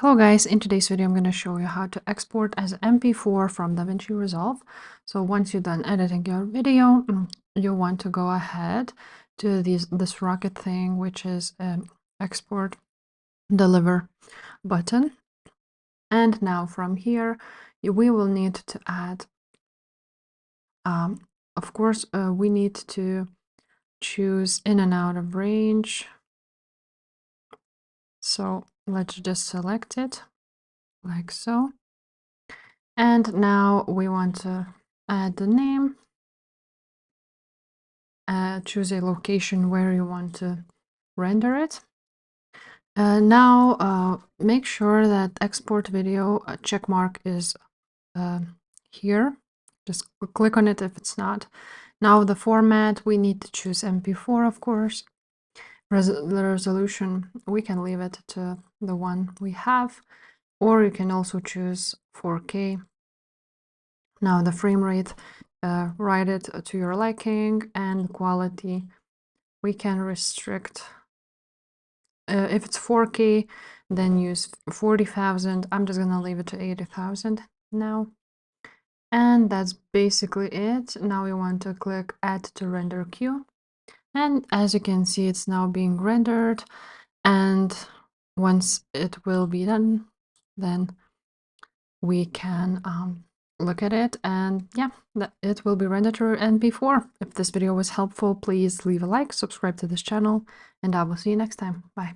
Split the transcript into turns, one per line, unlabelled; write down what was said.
Hello guys, in today's video I'm going to show you how to export as mp4 from DaVinci Resolve. So once you're done editing your video, you want to go ahead to this rocket thing, which is export deliver button. And now from here, we will need to add, of course, we need to choose in and out of range. So let's just select it like so. And now we want to add the name, choose a location where you want to render it. Now make sure that export video checkmark is here. Just click on it if it's not. Now the format, we need to choose mp4, of course. The resolution, we can leave it to the one we have, or you can also choose 4K. Now the frame rate, write it to your liking, and quality, we can restrict. If it's 4K, then use 40,000. I'm just gonna leave it to 80,000 now. And that's basically it. Now we want to click add to render queue. And as you can see, it's now being rendered. And once it will be done, then we can look at it, and yeah, it will be rendered to mp4. If this video was helpful, please leave a like, subscribe to this channel, and I will see you next time. Bye.